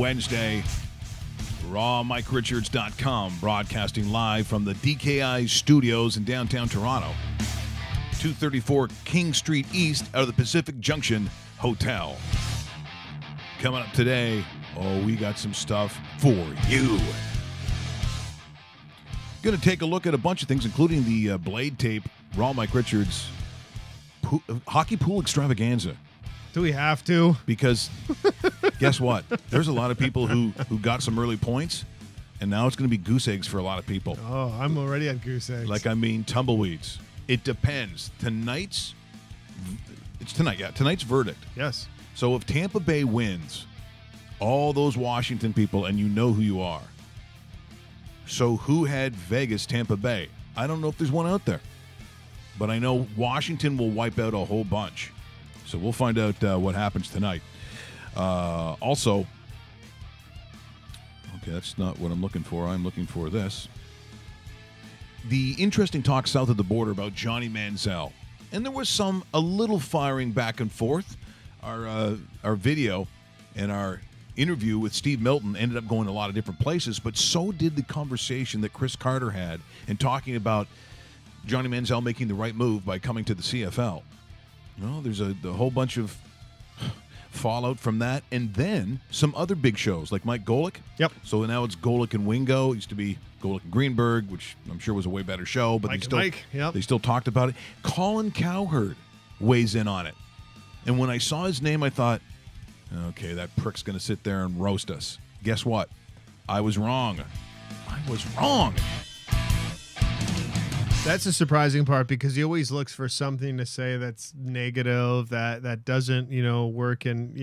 Wednesday. RawMikeRichards.com, broadcasting live from the DKI studios in downtown Toronto. 234 King Street East out of the Pacific Junction Hotel. Coming up today, we got some stuff for you. Going to take a look at a bunch of things, including the Blade Tape Raw Mike Richards hockey pool extravaganza. Do we have to? Because guess what? There's a lot of people who got some early points, and now it's going to be goose eggs for a lot of people. Oh, I'm already at goose eggs. Tumbleweeds. It depends. Tonight's verdict. Yes. So if Tampa Bay wins, all those Washington people, and you know who you are. So who had Vegas, Tampa Bay? I don't know if there's one out there. But I know Washington will wipe out a whole bunch. So we'll find out what happens tonight. Also, okay, that's not what I'm looking for. I'm looking for this. The interesting talk south of the border about Johnny Manziel. And there was a little firing back and forth. Our video and our interview with Steve Milton ended up going a lot of different places, but so did the conversation that Chris Carter had in talking about Johnny Manziel making the right move by coming to the CFL. Well, there's a whole bunch of fallout from that, and then some other big shows like Mike Golick. Yep. So now it's Golick and Wingo. It used to be Golick and Greenberg, which I'm sure was a way better show, but they still talked about it. Colin Cowherd weighs in on it. And when I saw his name, I thought, okay, that prick's going to sit there and roast us. Guess what? I was wrong. That's a surprising part because he always looks for something to say that's negative, that doesn't, work. And,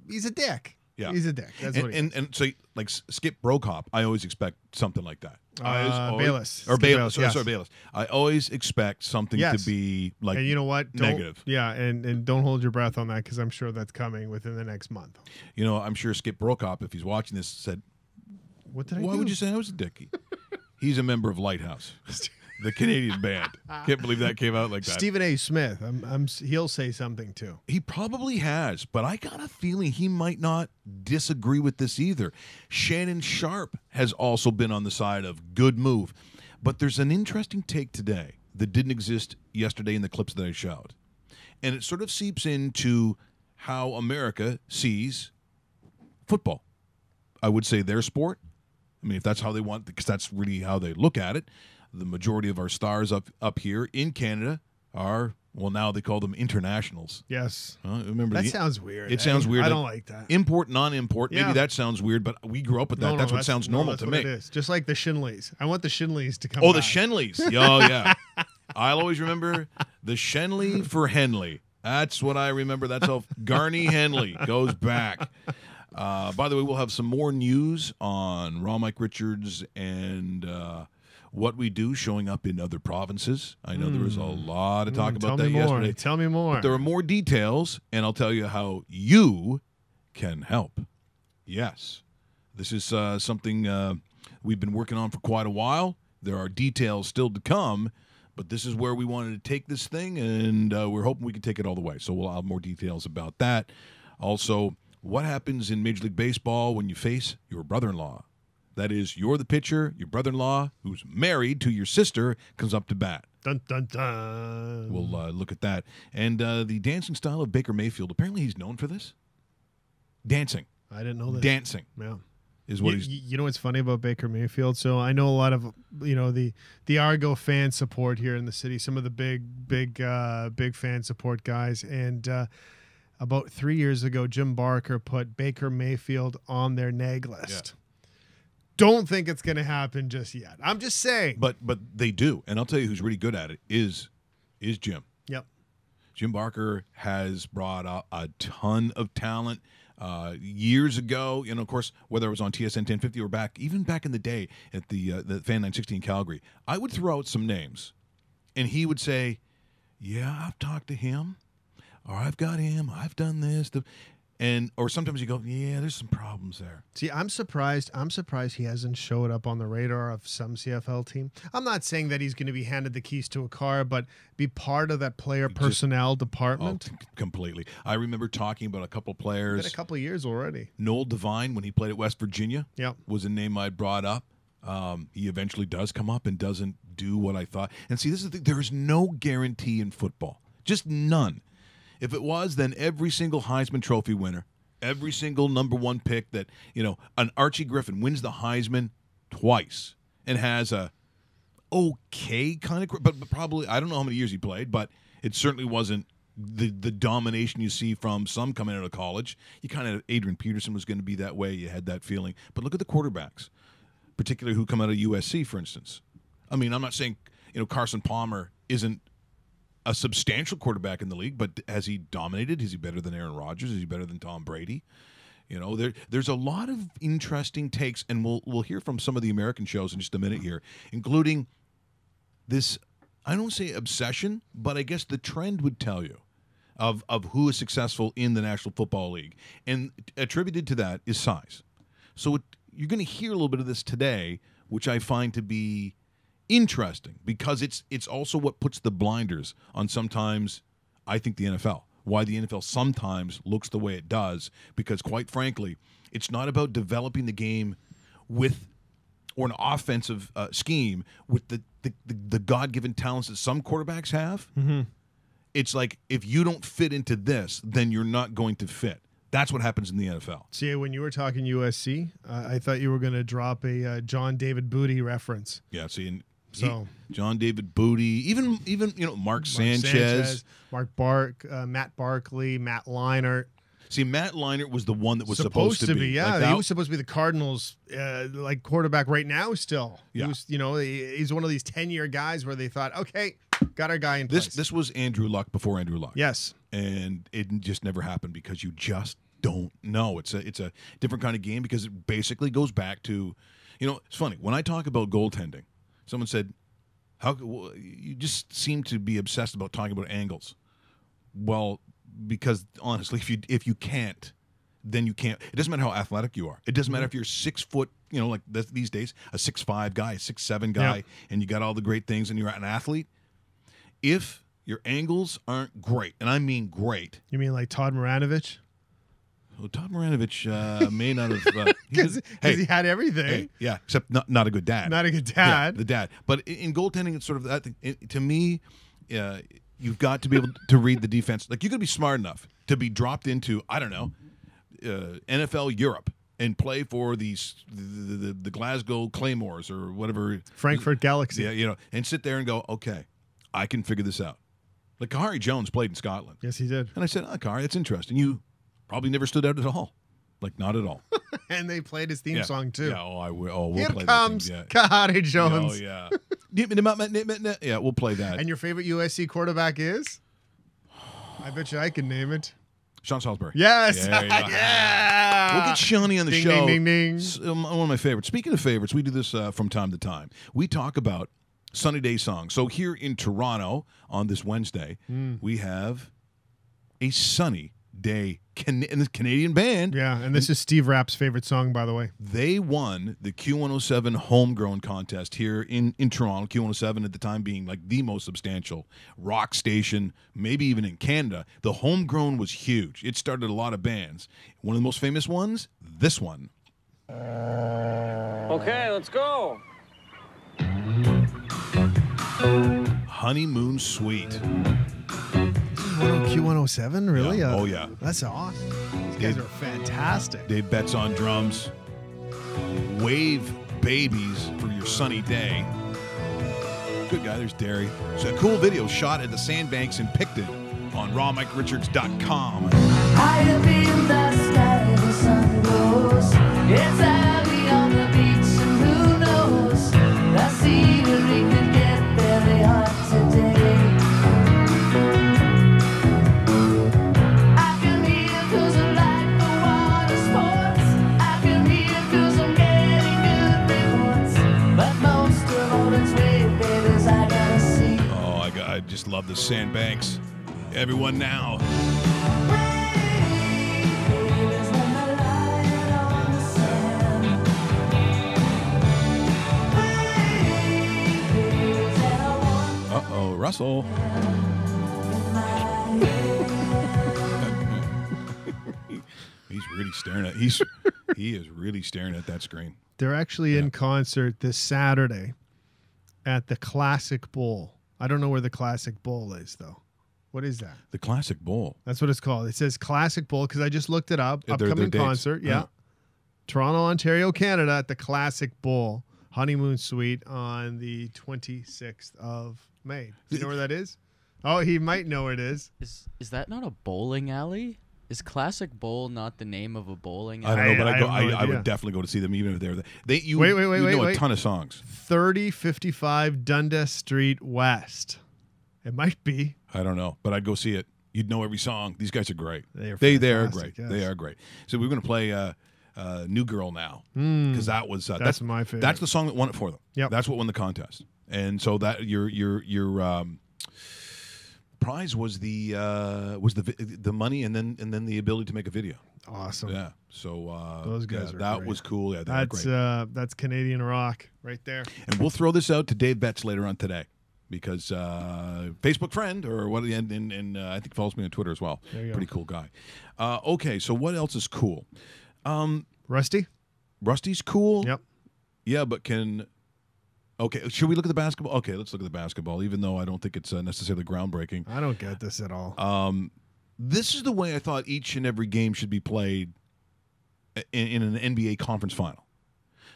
he's a dick. Yeah. He's a dick. That's what he is. And so, like Skip Brokop, I always expect something like that. Bayless. Bayless. Yes. Sorry, Bayless. I always expect something to be like and you know what? negative. Yeah, and don't hold your breath on that because I'm sure that's coming within the next month. I'm sure Skip Brokop, if he's watching this, said, "What did I do? Why would you say I was a dick?" He's a member of Lighthouse, the Canadian band. Can't believe that came out like that. Stephen A. Smith, he'll say something too. He probably has, but I got a feeling he might not disagree with this either. Shannon Sharp has also been on the side of good move. But there's an interesting take today that didn't exist yesterday in the clips that I showed. And it sort of seeps into how America sees football. I would say their sport. I mean, if that's how they want, because that's really how they look at it. The majority of our stars up here in Canada are, well, now they call them internationals. Yes. Remember that sounds weird. It sounds weird. I don't like that. Import, non-import. Yeah. Maybe that sounds weird, but we grew up with that. That's what sounds normal to me. It is. Just like the Shinleys. I want the Shinleys to come back. The Shenleys. Oh, yeah. I'll always remember the Shenley for Henley. That's what I remember. That's how Garney Henley goes back. By the way, we'll have some more news on Raw Mike Richards and what we do showing up in other provinces. I know there was a lot of talk about that yesterday. Tell me more. But there are more details, and I'll tell you how you can help. Yes, this is something we've been working on for quite a while. There are details still to come, but this is where we wanted to take this thing, and we're hoping we can take it all the way. So we'll have more details about that. Also, what happens in Major League Baseball when you face your brother-in-law? That is, you're the pitcher, your brother-in-law, who's married to your sister, comes up to bat. Dun, dun, dun. We'll look at that. And the dancing style of Baker Mayfield, apparently he's known for this. Dancing. I didn't know this. Dancing. Yeah. Is what you know what's funny about Baker Mayfield? So I know a lot of the Argo fan support here in the city. Some of the big fan support guys, and about 3 years ago, Jim Barker put Baker Mayfield on their nag list. Yeah. Don't think it's going to happen just yet. I'm just saying. But they do, and I'll tell you who's really good at it is Jim. Yep. Jim Barker has brought out a ton of talent. Years ago, of course, whether it was on TSN 1050 or even back in the day at the Fan 960 in Calgary, I would throw out some names, and he would say, "Yeah, I've talked to him, or I've got him, I've done this," or sometimes you go, yeah, there's some problems there. See, I'm surprised he hasn't showed up on the radar of some CFL team. I'm not saying that he's going to be handed the keys to a car, but be part of that player personnel department. Completely. I remember talking about a couple players. Been a couple of years already. Noel Devine, when he played at West Virginia, was a name I brought up. He eventually does come up and doesn't do what I thought. And see, this is there is no guarantee in football. Just none. If it was, then every single Heisman Trophy winner, every single number one pick that, an Archie Griffin wins the Heisman twice and has a okay kind of, but probably, I don't know how many years he played, but it certainly wasn't the domination you see from some coming out of college. You kind of, Adrian Peterson was going to be that way. You had that feeling. But look at the quarterbacks, particularly who come out of USC, for instance. I mean, I'm not saying, Carson Palmer isn't a substantial quarterback in the league, but has he dominated? Is he better than Aaron Rodgers? Is he better than Tom Brady? There's a lot of interesting takes, and we'll hear from some of the American shows in just a minute here, including this, I don't say obsession, but I guess the trend would tell you of who is successful in the National Football League. And attributed to that is size. So you're going to hear a little bit of this today, which I find to be interesting because it's also what puts the blinders on sometimes, I think, the NFL. Why the NFL sometimes looks the way it does, because quite frankly, it's not about developing the game or an offensive scheme with the God-given talents that some quarterbacks have. Mm-hmm. It's like, if you don't fit into this, then you're not going to fit. That's what happens in the NFL. See, when you were talking USC, I thought you were going to drop a John David Booty reference. Yeah, see, John David Booty, even Mark Sanchez, Matt Barkley, Matt Leinart. See, Matt Leinart was the one that was supposed to be. Yeah, like he was supposed to be the Cardinals quarterback right now. Still, yeah. He's one of these 10-year guys where they thought, okay, got our guy in place. This was Andrew Luck before Andrew Luck. Yes, and it just never happened because you just don't know. It's a different kind of game because it basically goes back to, it's funny when I talk about goaltending. Someone said, you just seem to be obsessed about talking about angles. Well, because honestly, if you can't, then you can't. It doesn't matter how athletic you are. It doesn't matter if you're 6 foot, like these days, a 6'5" guy, a 6'7" guy, and you got all the great things and you're an athlete. If your angles aren't great, and I mean great. You mean like Todd Maranovich? Well, Todd Maranovich may not have because he had everything. Hey, yeah, except not a good dad. Not a good dad. Yeah, the dad. But in goaltending, it's sort of that thing. To me, you've got to be able to read the defense. Like, you got to be smart enough to be dropped into, I don't know, NFL Europe and play for the Glasgow Claymores or whatever, Frankfurt Galaxy. Yeah, and sit there and go, okay, I can figure this out. Like, Kahari Jones played in Scotland. Yes, he did. And I said, Kahari, that's interesting. You probably never stood out at all. Like, not at all. And they played his theme song, too. Yeah, we'll Here play comes that. Kahari Jones. Oh, yeah. Yeah, we'll play that. And your favorite USC quarterback is? I bet you I can name it. Sean Salisbury. Yes. Yeah. We'll get Shawnee on the ding, show. Ding, ding, ding. One of my favorites. Speaking of favorites, we do this from time to time. We talk about sunny day songs. So here in Toronto on this Wednesday, we have a sunny day Canadian band. Yeah, and this is Steve Rapp's favorite song, by the way. They won the Q107 homegrown contest here in Toronto. Q107 at the time being like the most substantial rock station, maybe even in Canada. The homegrown was huge. It started a lot of bands. One of the most famous ones, this one. Okay, let's go. Honeymoon Suite. Q107, really? Yeah. Oh, yeah. That's awesome. These guys are fantastic. Dave Betts on drums. Wave Babies for your sunny day. Good guy. There's Derry. It's a cool video shot at the Sandbanks in Picton on rawmikeRichards.com. Higher in the sky, the sun goes. It's early on the beach, and who knows? The scenery could get very hot today. I can hear 'cause I like the water sports. I can hear 'cause I'm getting good reports. But most of all, it's wave babies I gotta see. Oh, I just love the Sandbanks. Everyone now. Wave Russell. He's really staring at. He is really staring at that screen. They're actually in concert this Saturday at the Classic Bowl. I don't know where the Classic Bowl is, though. What is that? The Classic Bowl. That's what it's called. It says Classic Bowl because I just looked it up. Yeah, Upcoming their dates. concert. Yeah. Toronto, Ontario, Canada at the Classic Bowl Honeymoon Suite on the 26th of May. Do you know where that is? Oh, he might know where it is. Is that not a bowling alley? Is Classic Bowl not the name of a bowling I alley? don't know, but I have no I idea. would definitely go to see them even if they're there. Wait, you know a ton of songs. 3055 Dundas Street West. It might be. I don't know, but I'd go see it. You'd know every song. These guys are great. They are great. fantastic, yes. They are great. So we're going to play New Girl now because that was That's my favorite. That's the song that won it for them. Yep. That's what won the contest. And so that your prize was the money and then the ability to make a video. Awesome. Yeah. So Those guys are that great. was cool. Yeah, they're That's great. that's Canadian rock right there. And we'll throw this out to Dave Betts later on today because Facebook friend or what, and I think follows me on Twitter as well. There you go. Pretty cool guy. Okay, so what else is cool? Rusty? Rusty's cool. Yep. Yeah, but okay, should we look at the basketball? Okay, let's look at the basketball, even though I don't think it's necessarily groundbreaking. I don't get this at all. This is the way I thought each and every game should be played in an NBA conference final.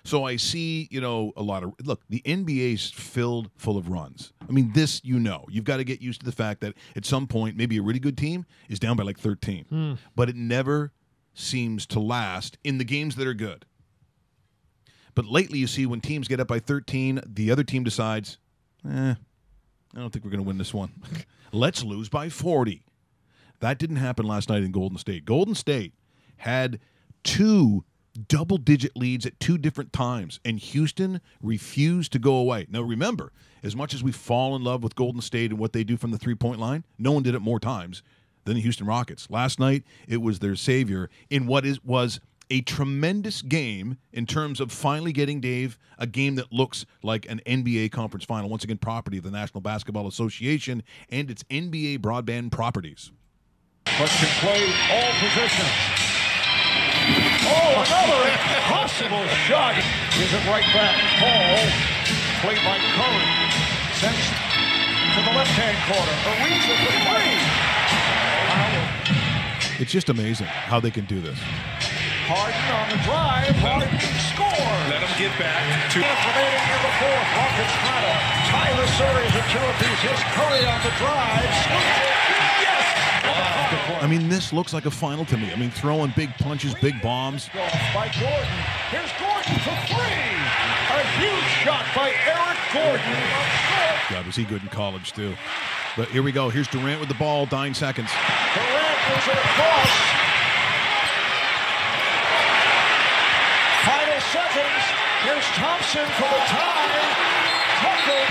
So I see, a lot of look. The NBA's full of runs. I mean, you've got to get used to the fact that at some point, maybe a really good team is down by like 13, but it never seems to last in the games that are good. But lately, you see when teams get up by 13, the other team decides, I don't think we're going to win this one. Let's lose by 40. That didn't happen last night in Golden State. Golden State had 2 double-digit leads at 2 different times, and Houston refused to go away. Now, remember, as much as we fall in love with Golden State and what they do from the three-point line, no one did it more times than the Houston Rockets. Last night, it was their savior in what was a tremendous game in terms of finally getting, Dave, a game that looks like an NBA conference final. Once again, property of the National Basketball Association and its NBA broadband properties. But can play all positions. Oh, another impossible shot. Gives it right back. Paul, played by Curry. Sends to the left-hand corner. Ariza for 3. It's just amazing how they can do this. Harden on the drive. Harden scores. Let him get back to Remaining in the fourth. Rockets try to tie the series at 2 apiece. Here's Curry on the drive. Scoops it. Yes! I mean, this looks like a final to me. I mean, throwing big punches, big bombs. By Gordon. Here's Gordon for 3. A huge shot by Eric Gordon. God, was he good in college, too. But here we go. Here's Durant with the ball, 9 seconds. Durant moves it across. Final seconds. Here's Thompson for the tie. Tucker.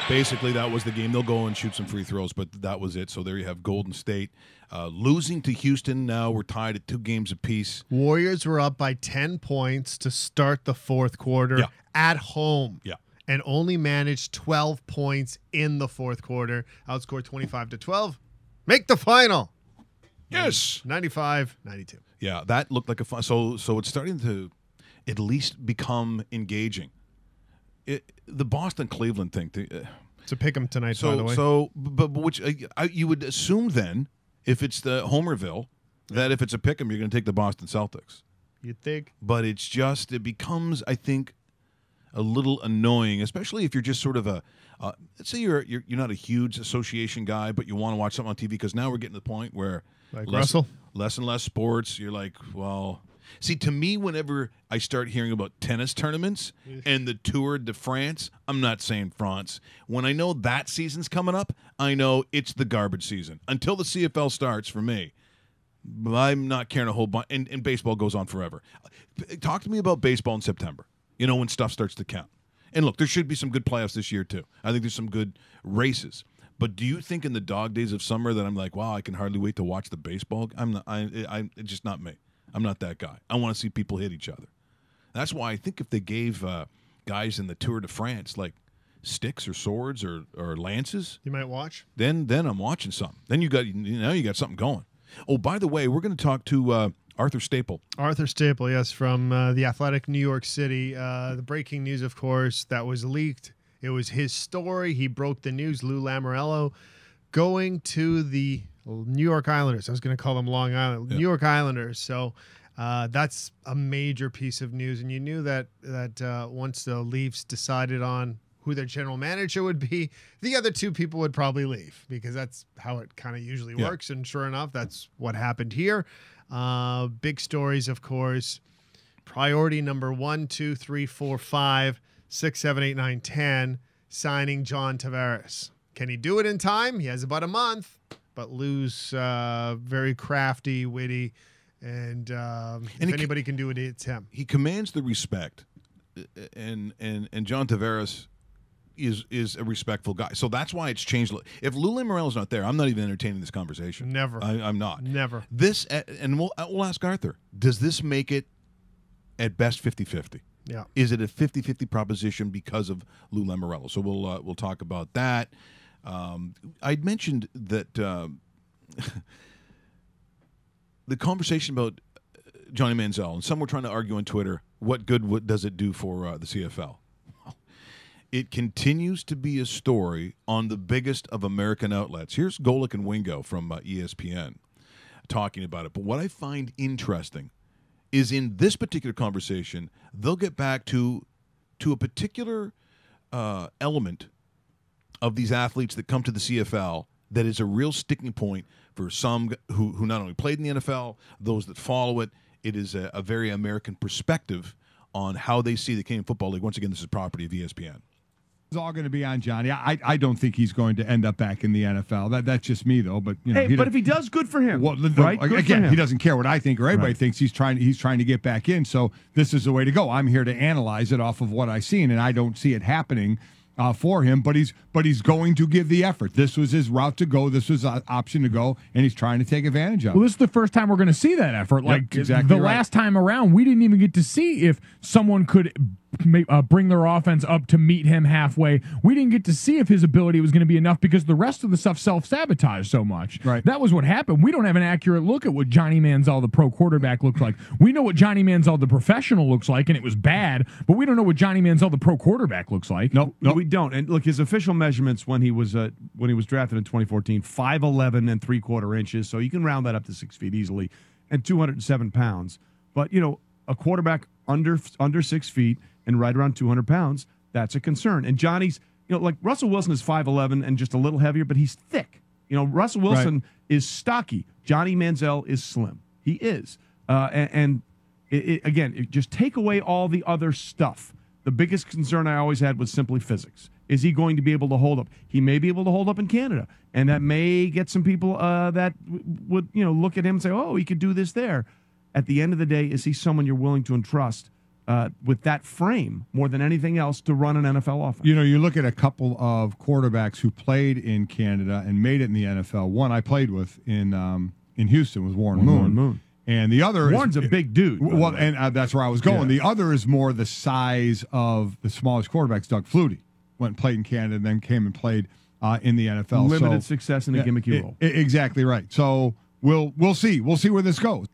Basically, that was the game. They'll go and shoot some free throws, but that was it. So there you have Golden State losing to Houston. Now we're tied at 2 games apiece. Warriors were up by 10 points to start the fourth quarter at home. Yeah. And only managed 12 points in the fourth quarter. Outscored 25-12. Make the final. Yes. 95-92. Yeah, that looked like a fun. So it's starting to at least become engaging. The Boston-Cleveland thing. So pick them tonight, by the way. But which you would assume then, if it's the Homerville, that if it's a pick 'em, you're going to take the Boston Celtics. You'd think. But it becomes, I think, a little annoying, especially if you're just sort of let's say you're not a huge association guy, but you want to watch something on TV because now we're getting to the point where Like Russell? less and less sports. You're like, well, see, to me, whenever I start hearing about tennis tournaments and the Tour de France, I'm not saying France. When I know that season's coming up, I know it's the garbage season. Until the CFL starts for me, I'm not caring a whole bunch, and baseball goes on forever. Talk to me about baseball in September, when stuff starts to count. And look, there should be some good playoffs this year, too. I think there's some good races. But do you think in the dog days of summer that I'm like, wow, I can hardly wait to watch the baseball? It's just not me. I'm not that guy. I want to see people hit each other. That's why I think if they gave guys in the Tour de France like sticks or swords or lances, You might watch. then I'm watching something. Then you got something going. Oh, by the way, we're going to talk to Arthur Staple. Arthur Staple, yes, from The Athletic, New York City. The breaking news, of course, that was leaked. It was his story. He broke the news. Lou Lamoriello going to the New York Islanders. I was going to call them Long Island. Yeah. New York Islanders. So that's a major piece of news. And you knew that once the Leafs decided on who their general manager would be, the other two people would probably leave because that's how it kind of usually works. And sure enough, that's what happened here. Big stories, of course. Priority number 1, 2, 3, 4, 5, 6, 7, 8, 9, 10, signing John Tavares. Can he do it in time? He has about a month, but Lou's very crafty, witty, and if anybody can do it, it's him. He commands the respect, and John Tavares is a respectful guy. So that's why it's changed. If Lou Lamoriello's not there, I'm not even entertaining this conversation. Never. I'm not. Never. This, and we'll ask Arthur, does this make it at best 50-50? Yeah. Is it a 50-50 proposition because of Lou Lamoriello? So we'll talk about that. I'd mentioned that the conversation about Johnny Manziel, and some were trying to argue on Twitter, what good does it do for the CFL? It continues to be a story on the biggest of American outlets. Here's Golick and Wingo from ESPN talking about it. But what I find interesting is in this particular conversation, they'll get back to a particular element of these athletes that come to the CFL that is a real sticking point for some who not only played in the NFL, those that follow it. It is a very American perspective on how they see the Canadian Football League. Once again, this is property of ESPN. It's all going to be on Johnny. I don't think he's going to end up back in the NFL. That's just me, though. But you know, hey, but if he does, good for him. Well, right? Good again, for him. he doesn't care what I think or everybody thinks. He's trying to get back in. So this is the way to go. I'm here to analyze it off of what I've seen, and I don't see it happening for him. But he's going to give the effort. This was his route to go. This was an option to go, and he's trying to take advantage of it. Well, this is the first time we're going to see that effort. Like exactly the right. last time around, we didn't even get to see if someone could bring their offense up to meet him halfway. We didn't get to see if his ability was going to be enough because the rest of the stuff self-sabotaged so much. Right. That was what happened. We don't have an accurate look at what Johnny Manziel, the pro quarterback, looks like. We know what Johnny Manziel, the professional, looks like, and it was bad, but we don't know what Johnny Manziel, the pro quarterback, looks like. No, we don't. And look, his official measurements when he was drafted in 2014, 5'11" and 3/4 inches. So you can round that up to 6 feet easily, and 207 pounds. But you know, a quarterback under 6 feet and right around 200 pounds, that's a concern. And Johnny's, you know, like Russell Wilson is 5'11" and just a little heavier, but he's thick. You know, Russell Wilson is stocky. Johnny Manziel is slim. He is. Again, just take away all the other stuff. The biggest concern I always had was simply physics. Is he going to be able to hold up? He may be able to hold up in Canada, and that may get some people that would, you know, look at him and say, oh, he could do this there. At the end of the day, is he someone you're willing to entrust with that frame more than anything else to run an NFL offense? You know, you look at a couple of quarterbacks who played in Canada and made it in the NFL. One I played with in Houston was Warren Moon. And the other Warren's a big dude. Well, and that's where I was going. Yeah. The other is more the size of the smallest quarterbacks. Doug Flutie went and played in Canada and then came and played in the NFL. Limited success in a gimmicky role. Exactly right. So we'll see. We'll see where this goes.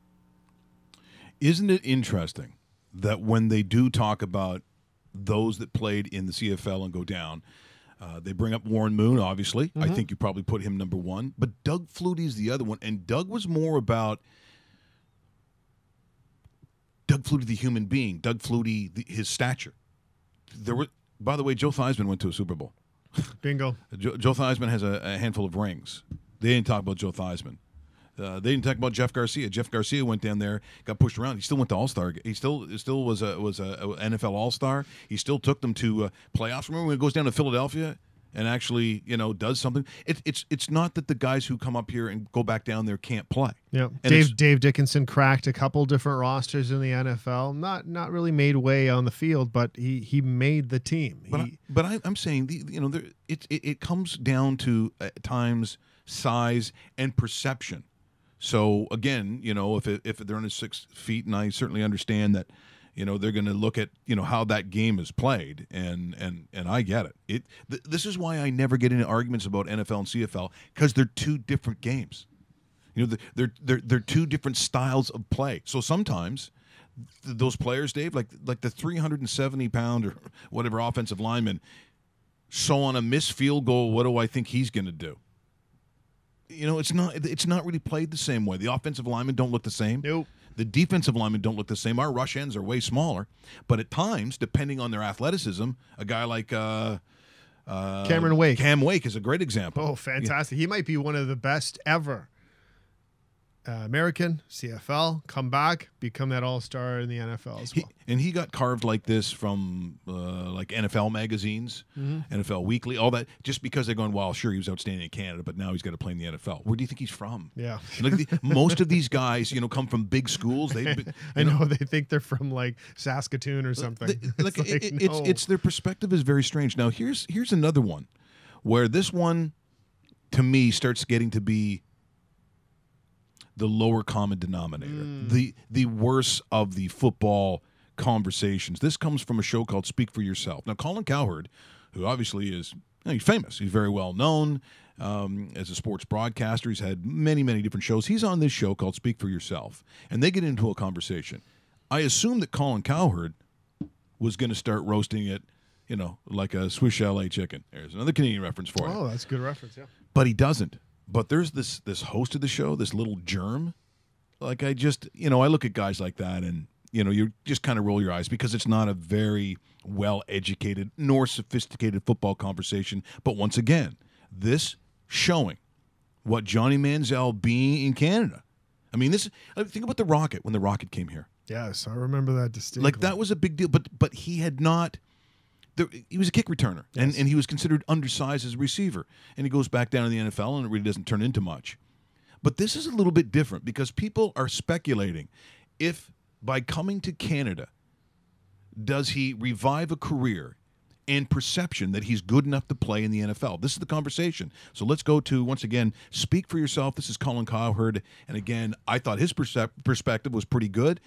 Isn't it interesting that when they do talk about those that played in the CFL and go down, they bring up Warren Moon, obviously. I think you probably put him number one. But Doug Flutie is the other one. And Doug was more about Doug Flutie, the human being. Doug Flutie, his stature. By the way, Joe Theismann went to a Super Bowl. Bingo. Joe Theismann has a handful of rings. They didn't talk about Joe Theismann. They didn't talk about Jeff Garcia. Jeff Garcia went down there, got pushed around. He still went to All-Star. He still was a NFL All-Star. He still took them to playoffs. Remember when he goes down to Philadelphia and actually, you know, does something? It's not that the guys who come up here and go back down there can't play. Yeah, And Dave Dickinson cracked a couple different rosters in the NFL. Not really made way on the field, but he made the team. But I'm saying it comes down to at times size and perception. So again, you know, if they're under 6 feet, and I certainly understand that, You know, they're going to look at, you know, how that game is played, and I get it. This is why I never get into arguments about NFL and CFL, because they're two different games. You know, they're two different styles of play. So sometimes those players, Dave, like the 370-pound or whatever offensive lineman, so on a missed field goal, what do I think he's going to do? You know, it's not really played the same way. The offensive linemen don't look the same. Nope. The defensive linemen don't look the same. Our rush ends are way smaller, but at times, depending on their athleticism, a guy like Cameron Wake. Cam Wake is a great example. Oh, fantastic. He might be one of the best ever. American, CFL, come back, become that all-star in the NFL as well. He got carved like this from like NFL magazines, NFL Weekly, all that, just because they're going, well, sure, he was outstanding in Canada, but now he's got to play in the NFL. Where do you think he's from? Yeah. Most of these guys, you know, come from big schools. I know they think they're from like Saskatoon or something. It's their perspective is very strange. Now, here's another one where this one, to me, starts getting to be the lower common denominator, the worst of the football conversations. This comes from a show called Speak for Yourself. Now, Colin Cowherd, who obviously is he's famous, he's very well known as a sports broadcaster. He's had many, many different shows. He's on this show called Speak for Yourself, and they get into a conversation. I assume that Colin Cowherd was going to start roasting it, you know, like a Swiss chalet chicken. There's another Canadian reference for you. Oh, that's a good reference, yeah. But he doesn't. But there's this host of the show, this little germ. Like I look at guys like that and, you know, you just kind of roll your eyes because it's not a very well-educated nor sophisticated football conversation. But once again, this showing what Johnny Manziel being in Canada. I mean, think about the Rocket when the Rocket came here. Yes, I remember that distinctly. Like that was a big deal, but he had not. He was a kick returner, and he was considered undersized as a receiver. And he goes back down to the NFL, and it really doesn't turn into much. But this is a little bit different because people are speculating if by coming to Canada, does he revive a career and perception that he's good enough to play in the NFL? This is the conversation. So let's go to, once again, Speak for Yourself. This is Colin Cowherd. And again, I thought his perspective was pretty good,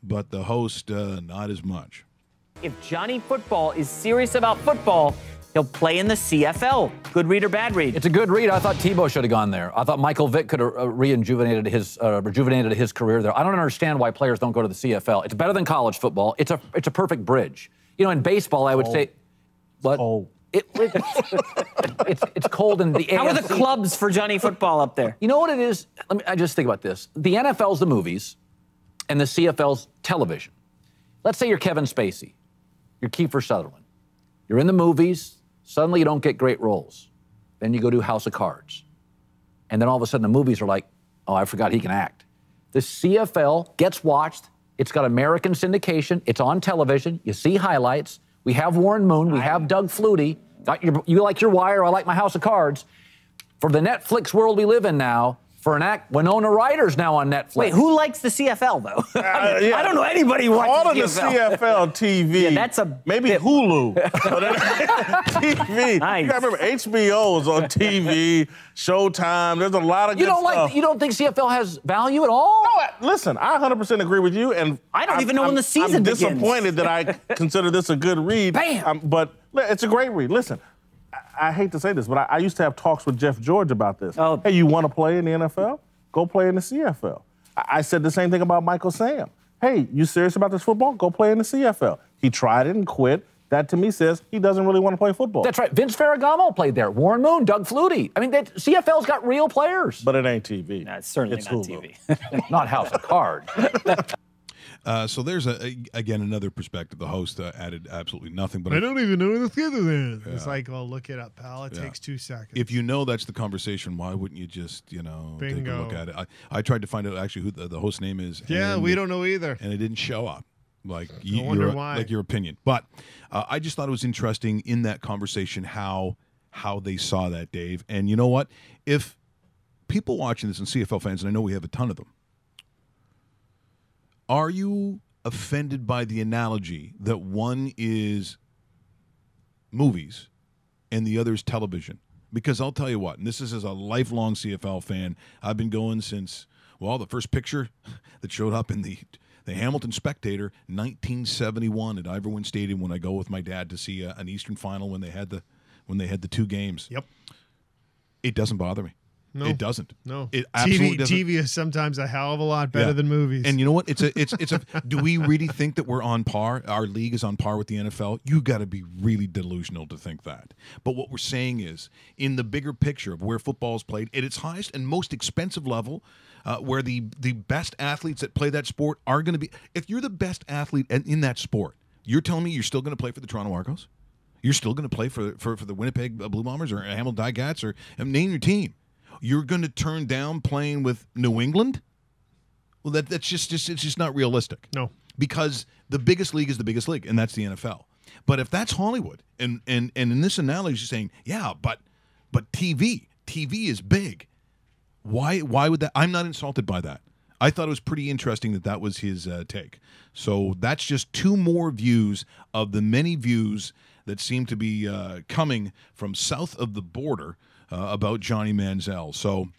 but the host, not as much. If Johnny Football is serious about football, he'll play in the CFL. Good read or bad read? It's a good read. I thought Tebow should have gone there. I thought Michael Vick could have rejuvenated his career there. I don't understand why players don't go to the CFL. It's better than college football. It's a perfect bridge. You know, in baseball, I would say, what? Oh. It's cold in the AFC. How are the clubs for Johnny Football up there? You know what it is? I just think about this. The NFL's the movies, and the CFL's television. Let's say you're Kevin Spacey. You're Kiefer Sutherland. You're in the movies. Suddenly you don't get great roles. Then you go do House of Cards. And then all of a sudden the movies are like, oh, I forgot he can act. The CFL gets watched. It's got American syndication. It's on television. You see highlights. We have Warren Moon. We have Doug Flutie. You like your Wire. I like my House of Cards. For the Netflix world we live in now, for an act, Winona Ryder's now on Netflix. Wait, who likes the CFL, though? I don't know anybody who watches all of CFL. the CFL TV. Yeah, that's a maybe bit. Hulu. TV. Nice. You gotta remember, HBO is on TV, Showtime. There's a lot of good stuff. You don't think CFL has value at all? No, listen, I 100% agree with you, and I don't even know when the season begins. I'm disappointed that I consider this a good read. Bam! But it's a great read. Listen, I hate to say this, but I used to have talks with Jeff George about this. Oh. Hey, you want to play in the NFL? Go play in the CFL. I said the same thing about Michael Sam. Hey, you serious about this football? Go play in the CFL. He tried it and quit. That to me says he doesn't really want to play football. That's right. Vince Ferragamo played there. Warren Moon, Doug Flutie. I mean, CFL's got real players. But it ain't TV. No, it's certainly not Hulu. TV. Not House of Cards. So there's again another perspective. The host added absolutely nothing. But I don't even know where the theater is. Yeah. It's like, well, look it up, pal. It takes 2 seconds. If you know that's the conversation, why wouldn't you just, take a look at it? I tried to find out actually who the host name is. Yeah, we don't know either. And it didn't show up. Like your opinion. But I just thought it was interesting in that conversation how they saw that, Dave. And you know what? If people watching this and CFL fans, and I know we have a ton of them, are you offended by the analogy that one is movies and the other is television? Because I'll tell you what, and this is as a lifelong CFL fan, I've been going since, the first picture that showed up in the The Hamilton Spectator, 1971 at Iverwin Stadium. When I go with my dad to see an Eastern Final when they had the two games. Yep. It doesn't bother me. No, it doesn't. No, it absolutely doesn't. TV is sometimes a hell of a lot better than movies. And you know what? It's a. Do we really think that we're on par? Our league is on par with the NFL? You got to be really delusional to think that. But what we're saying is, in the bigger picture of where football is played at its highest and most expensive level, where the best athletes that play that sport are going to be. If you're the best athlete in that sport, you're telling me you're still going to play for the Toronto Argos? You're still going to play for the Winnipeg Blue Bombers or Hamilton Ticats or name your team? You're going to turn down playing with New England? Well, that's just not realistic. No, because the biggest league is the biggest league, and that's the NFL. But if that's Hollywood, and in this analogy, you're saying, yeah, but TV is big. Why would that? I'm not insulted by that. I thought it was pretty interesting that was his take. So that's just two more views of the many views that seem to be coming from south of the border about Johnny Manziel. So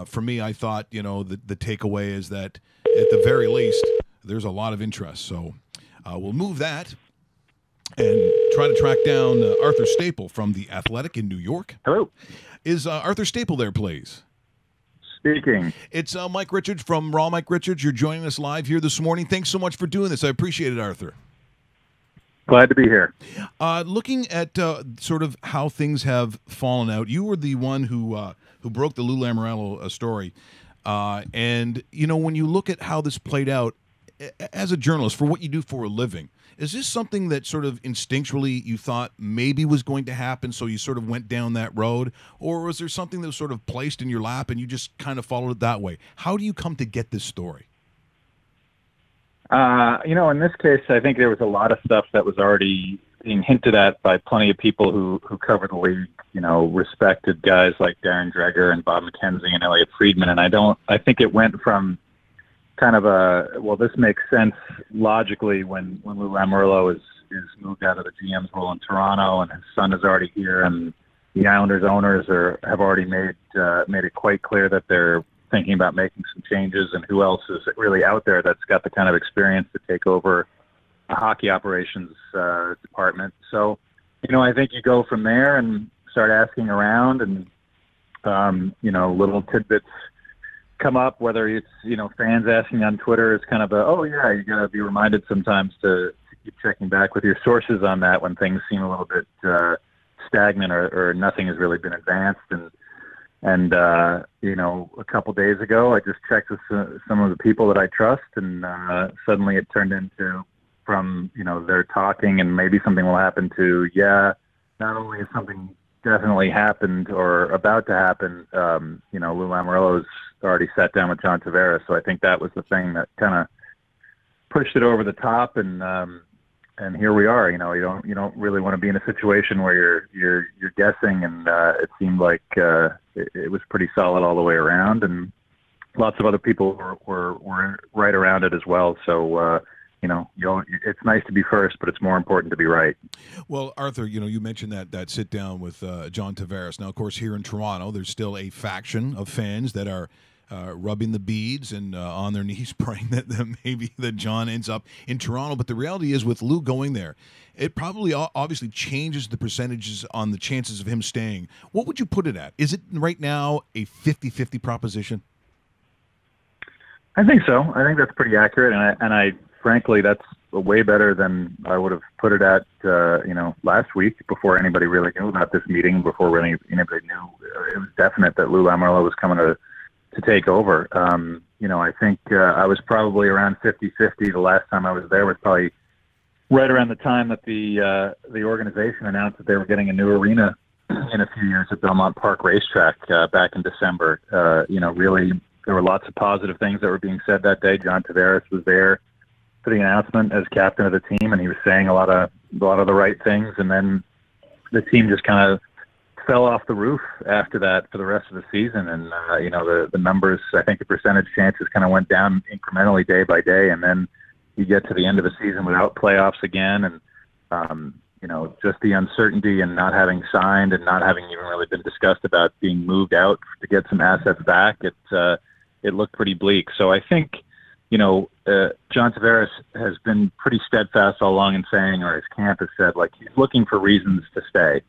for me, I thought, the takeaway is that at the very least, there's a lot of interest. So we'll move that and try to track down Arthur Staple from The Athletic in New York. Hello. Is Arthur Staple there, please? Speaking. It's Mike Richards from Raw Mike Richards. You're joining us live here this morning. Thanks so much for doing this. I appreciate it, Arthur. Glad to be here. Looking at sort of how things have fallen out, you were the one who broke the Lou Lamoriello story. And, when you look at how this played out, as a journalist, for what you do for a living, is this something that sort of instinctually you thought maybe was going to happen, so you sort of went down that road? Or was there something that was sort of placed in your lap and you just kind of followed it that way? How do you come to get this story? In this case, I think there was a lot of stuff that was already being hinted at by plenty of people who cover the league, respected guys like Darren Dreger and Bob McKenzie and Elliot Friedman. And I think it went from kind of this makes sense logically when Lou Lamoriello is moved out of the GM's role in Toronto and his son is already here and the Islanders owners have already made it quite clear that they're thinking about making some changes, and who else is really out there that's got the kind of experience to take over a hockey operations department. So, I think you go from there and start asking around, and little tidbits come up, whether it's fans asking on Twitter. It's kind of you got to be reminded sometimes to keep checking back with your sources on that when things seem a little bit stagnant or nothing has really been advanced. And a couple days ago, I just checked with some of the people that I trust, and suddenly it turned into from, they're talking and maybe something will happen to, not only has something definitely happened or about to happen, Lou Lamoriello's already sat down with John Tavares. So I think that was the thing that kind of pushed it over the top. And here we are. You don't really want to be in a situation where you're guessing, and it seemed like it was pretty solid all the way around, and lots of other people were right around it as well. So it's nice to be first, but it's more important to be right. Well, Arthur, you mentioned that sit down with John Tavares. Now, of course, here in Toronto, there's still a faction of fans that are rubbing the beads and on their knees praying that maybe that John ends up in Toronto. But the reality is, with Lou going there, it probably obviously changes the percentages on the chances of him staying. What would you put it at? Is it right now a 50-50 proposition? I think so. I think that's pretty accurate, and I frankly, that's way better than I would have put it at, last week before anybody really knew about this meeting, before really anybody knew. It was definite that Lou Lamoriello was coming to take over. I think I was probably around 50-50. The last time I was there was probably right around the time that the organization announced that they were getting a new arena in a few years at Belmont Park Racetrack back in December. Really, there were lots of positive things that were being said that day. John Tavares was there for the announcement as captain of the team, and he was saying a lot of the right things. And then the team just kind of fell off the roof after that for the rest of the season. And, the numbers, I think the percentage chances kind of went down incrementally day by day. And then you get to the end of the season without playoffs again. And, just the uncertainty and not having signed and not having even really been discussed about being moved out to get some assets back. It looked pretty bleak. So I think, John Tavares has been pretty steadfast all along in saying, or his camp has said, like, he's looking for reasons to stay.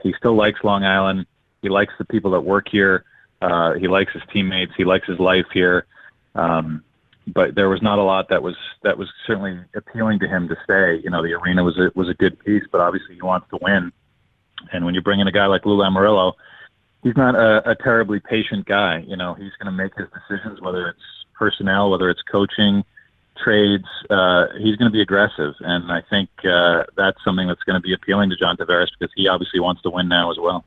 He still likes Long Island. He likes the people that work here. He likes his teammates. He likes his life here. But there was not a lot that was certainly appealing to him to stay. The arena was a good piece, but obviously he wants to win. And when you bring in a guy like Lou Lamoriello, he's not a terribly patient guy. He's going to make his decisions, whether it's personnel, whether it's coaching, trades. He's going to be aggressive, and I think that's something that's going to be appealing to John Tavares because he obviously wants to win now as well.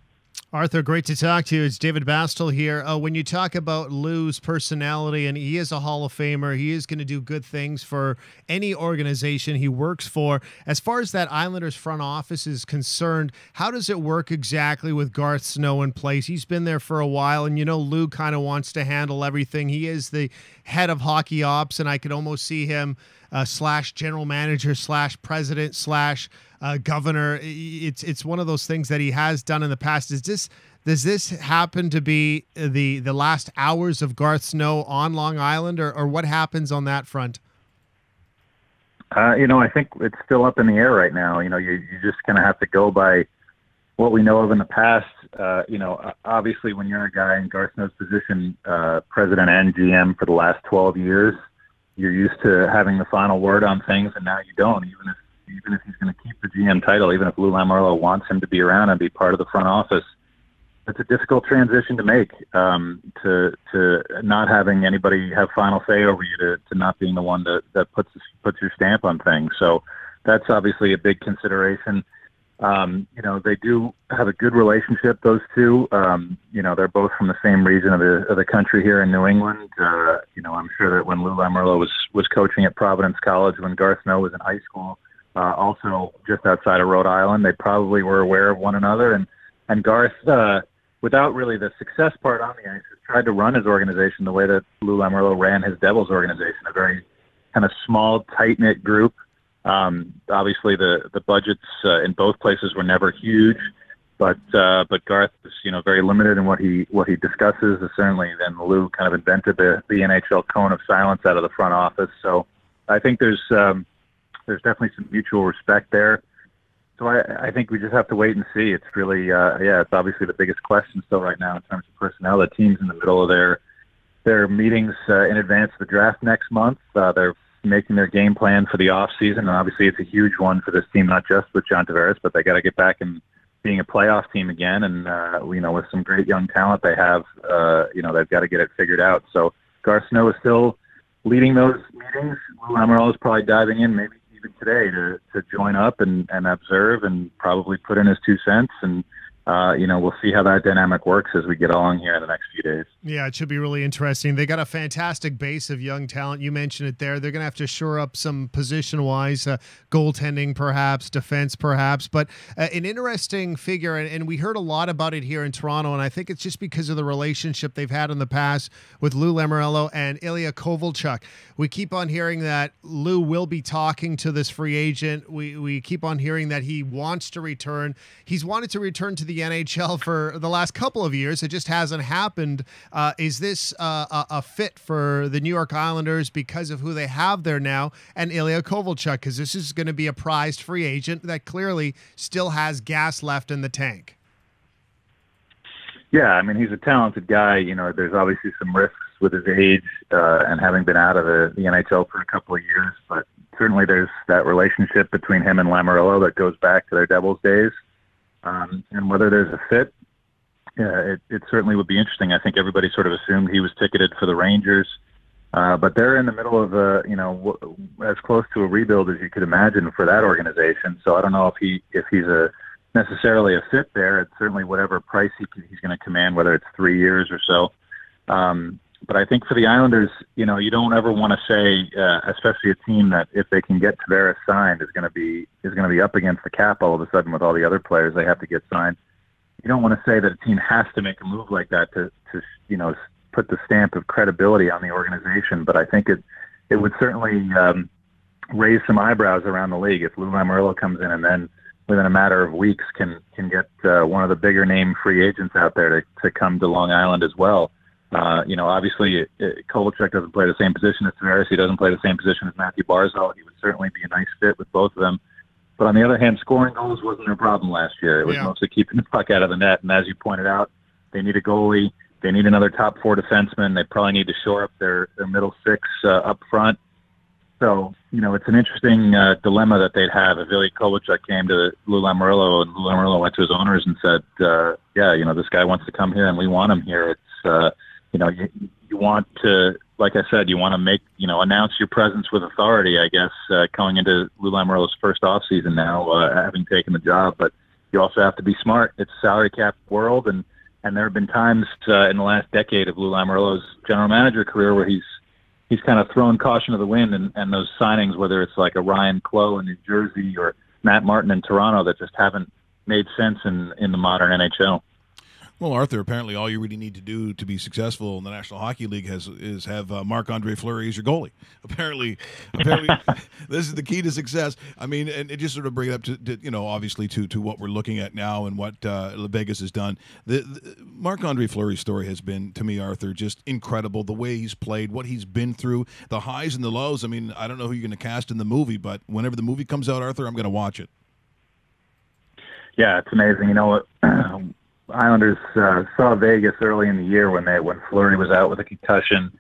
Arthur, great to talk to you. It's David Bastel here. When you talk about Lou's personality, and he is a Hall of Famer, he is going to do good things for any organization he works for. As far as that Islanders front office is concerned, how does it work exactly with Garth Snow in place? He's been there for a while, and Lou kind of wants to handle everything. He is the head of hockey ops, and I could almost see him slash general manager slash president slash governor. It's one of those things that he has done in the past. Does this happen to be the last hours of Garth Snow on Long Island, or what happens on that front? I think it's still up in the air right now. You just kind of have to go by what we know of in the past. Obviously when you're a guy in Garth Snow's position, president and GM for the last 12 years, you're used to having the final word on things, and now you don't. Even if he's going to keep the GM title, even if Lou Lamoriello wants him to be around and be part of the front office, it's a difficult transition to make, to not having anybody have final say over you, to not being the one that puts your stamp on things. So that's obviously a big consideration. They do have a good relationship, those two. They're both from the same region of the country here in New England. I'm sure that when Lou Lamoriello was coaching at Providence College, when Garth Snow was in high school, also just outside of Rhode Island, they probably were aware of one another. And Garth, without really the success part on the ice, has tried to run his organization the way that Lou Lamoriello ran his Devils organization, a very kind of small, tight-knit group. Obviously, the budgets in both places were never huge, but Garth is very limited in what he discusses. Certainly, then Lou kind of invented the NHL cone of silence out of the front office. So I think there's definitely some mutual respect there. So I think we just have to wait and see. It's really it's obviously the biggest question still right now in terms of personnel. The team's in the middle of their meetings in advance of the draft next month. They're making their game plan for the off season, and obviously it's a huge one for this team, not just with John Tavares, but they got to get back and being a playoff team again. And with some great young talent they have, they've got to get it figured out. So Garth Snow is still leading those meetings. Lou Lamoriello is probably diving in, maybe even today, to join up and observe and probably put in his 2 cents. And we'll see how that dynamic works as we get along here in the next few days. Yeah, it should be really interesting. They got a fantastic base of young talent. You mentioned it there. They're going to have to shore up some position-wise, goaltending perhaps, defense perhaps, but an interesting figure, and we heard a lot about it here in Toronto, and I think it's just because of the relationship they've had in the past with Lou Lamoriello and Ilya Kovalchuk. We keep on hearing that Lou will be talking to this free agent. We keep on hearing that he wants to return. He's wanted to return to the NHL for the last couple of years. It just hasn't happened. Is this a fit for the New York Islanders because of who they have there now and Ilya Kovalchuk? Because this is going to be a prized free agent that clearly still has gas left in the tank. Yeah, I mean, he's a talented guy. There's obviously some risks with his age and having been out of the NHL for a couple of years, but certainly there's that relationship between him and Lamoriello that goes back to their Devils days. And whether there's a fit, it certainly would be interesting. I think everybody sort of assumed he was ticketed for the Rangers, but they're in the middle of as close to a rebuild as you could imagine for that organization. So I don't know if he's necessarily a fit there. It's certainly whatever price he's going to command, whether it's 3 years or so. But I think for the Islanders, you don't ever want to say, especially a team that if they can get Tavares signed is going to be up against the cap all of a sudden with all the other players they have to get signed. You don't want to say that a team has to make a move like that to put the stamp of credibility on the organization. But I think it would certainly raise some eyebrows around the league if Lou Lamoriello comes in and then within a matter of weeks can get one of the bigger name free agents out there to come to Long Island as well. Obviously, Kovalchuk doesn't play the same position as Tavares. He doesn't play the same position as Matthew Barzal. He would certainly be a nice fit with both of them. But on the other hand, scoring goals wasn't their problem last year. It was mostly keeping the puck out of the net. And as you pointed out, they need a goalie. They need another top four defenseman. They probably need to shore up their middle six up front. So, it's an interesting dilemma that they'd have if Ilya Kovalchuk came to Lou Lamoriello and Lou Lamoriello went to his owners and said, this guy wants to come here and we want him here. It's, you want to, like I said, you want to make, announce your presence with authority, I guess, going into Lou Lamoriello's first offseason now, having taken the job. But you also have to be smart. It's a salary cap world, and there have been times in the last decade of Lou Lamoriello's general manager career where he's kind of thrown caution to the wind, and those signings, whether it's like a Ryan Clough in New Jersey or Matt Martin in Toronto, that just haven't made sense in the modern NHL. Well, Arthur, apparently all you really need to do to be successful in the National Hockey League is have Marc-Andre Fleury as your goalie. Apparently, this is the key to success. I mean, and it just sort of brings it up to obviously to what we're looking at now and what Vegas has done. The Marc-Andre Fleury's story has been, to me, Arthur, just incredible. The way he's played, what he's been through, the highs and the lows. I mean, I don't know who you're going to cast in the movie, but whenever the movie comes out, Arthur, I'm going to watch it. Yeah, it's amazing. You know what? Islanders saw Vegas early in the year when Fleury was out with a concussion.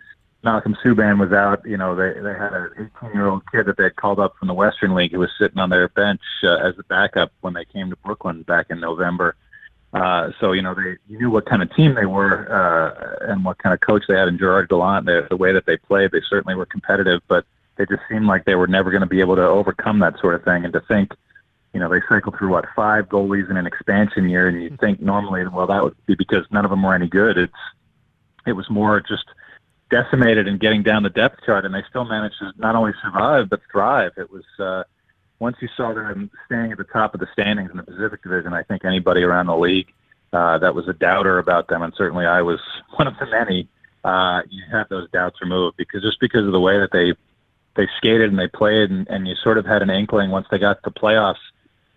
Malcolm Subban was out. They had an 18-year-old kid that they had called up from the Western League who was sitting on their bench as a backup when they came to Brooklyn back in November. So you knew what kind of team they were and what kind of coach they had in Gerard Gallant. The way that they played, they certainly were competitive, but they just seemed like they were never going to be able to overcome that sort of thing. And to think, they cycled through 5 goalies in an expansion year, and you'd think normally, well, that would be because none of them were any good. It was more just decimated and getting down the depth chart, and they still managed to not only survive but thrive. It was once you saw them staying at the top of the standings in the Pacific Division, I think anybody around the league that was a doubter about them, and certainly I was one of the many, you had those doubts removed because of the way that they skated and they played, and you sort of had an inkling once they got to playoffs.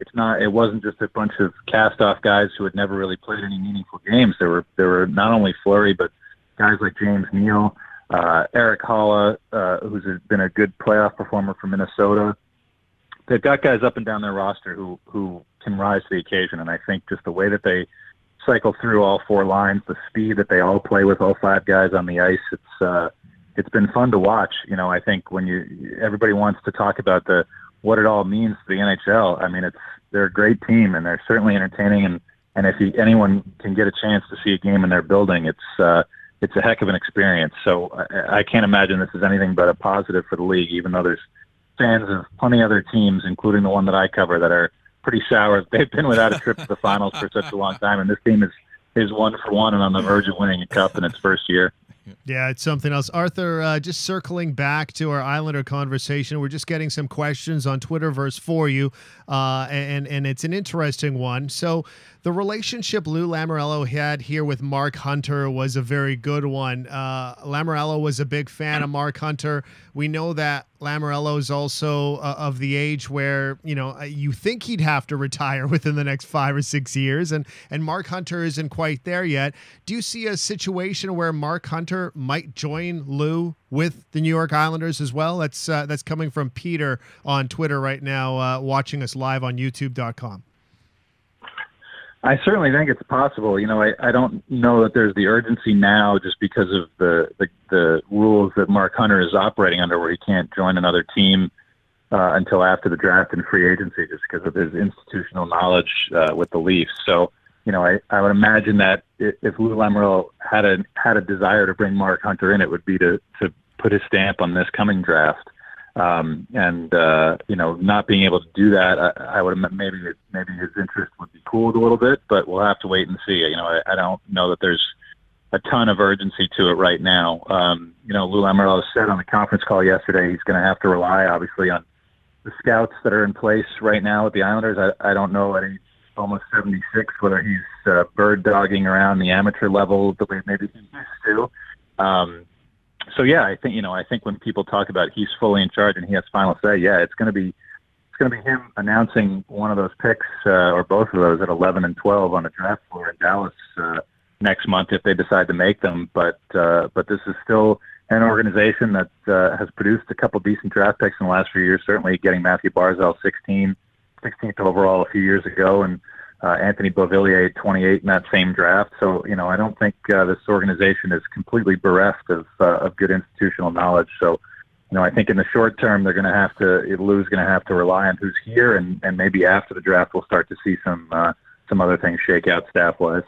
It wasn't just a bunch of cast-off guys who had never really played any meaningful games. There were not only Fleury, but guys like James Neal, Eric Holla, who's been a good playoff performer for Minnesota. They've got guys up and down their roster who can rise to the occasion, and I think just the way that they cycle through all 4 lines, the speed that they all play with, all 5 guys on the ice, it's been fun to watch. I think when everybody wants to talk about what it all means to the NHL. I mean, they're a great team, and they're certainly entertaining. And if anyone can get a chance to see a game in their building, it's a heck of an experience. So I can't imagine this is anything but a positive for the league, even though there's fans of plenty of other teams, including the one that I cover, that are pretty sour. They've been without a trip to the finals for such a long time, and this team is 1-for-1 and on the verge of winning a cup in its first year. Yeah, it's something else. Arthur, just circling back to our Islander conversation, we're just getting some questions on Twitterverse for you, and it's an interesting one. So the relationship Lou Lamoriello had here with Mark Hunter was a very good one. Lamoriello was a big fan of Mark Hunter. We know that Lamoriello is also of the age where, you think he'd have to retire within the next 5 or 6 years, and Mark Hunter isn't quite there yet. Do you see a situation where Mark Hunter might join Lou with the New York Islanders as well? That's coming from Peter on Twitter right now, watching us live on YouTube.com. I certainly think it's possible. I don't know that there's the urgency now just because of the rules that Mark Hunter is operating under, where he can't join another team until after the draft and free agency, just because of his institutional knowledge with the Leafs. So, I would imagine that if Lou Lamoriello had a desire to bring Mark Hunter in, it would be to put his stamp on this coming draft. Not being able to do that, I would maybe his interest would be cooled a little bit, but we'll have to wait and see. I don't know that there's a ton of urgency to it right now. Lou Lamoriello said on the conference call yesterday he's going to have to rely, obviously, on the scouts that are in place right now with the Islanders. I don't know at age almost 76 whether he's bird dogging around the amateur level the way maybe he used to. So yeah, I think when people talk about he's fully in charge and he has final say, yeah, it's going to be him announcing one of those picks or both of those at 11 and 12 on the draft floor in Dallas, next month if they decide to make them. But this is still an organization that has produced a couple decent draft picks in the last few years. Certainly getting Matthew Barzal 16th overall a few years ago, and Anthony Beauvillier 28 in that same draft. So I don't think this organization is completely bereft of good institutional knowledge. So I think in the short term, Lou's going to have to rely on who's here, and maybe after the draft, we'll start to see some other things shake out staff-wise.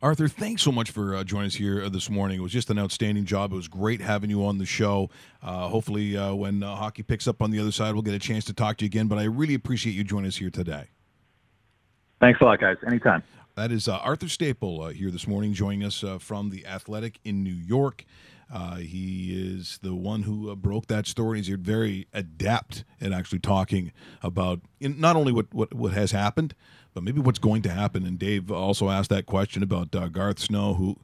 Arthur, thanks so much for joining us here this morning. It was just an outstanding job. It was great having you on the show. Hopefully, when hockey picks up on the other side, we'll get a chance to talk to you again. But I really appreciate you joining us here today. Thanks a lot, guys. Anytime. That is Arthur Staple here this morning, joining us from The Athletic in New York. He is the one who broke that story. He's very adept at actually talking about not only what has happened, but maybe what's going to happen. And Dave also asked that question about Garth Snow, who,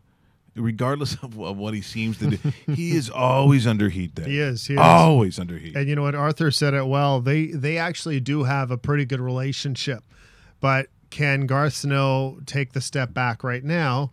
regardless of what he seems to do, he is always under heat, Dave. He is. Always under heat. And you know what? Arthur said it well. They actually do have a pretty good relationship. But can Garth Snow take the step back right now?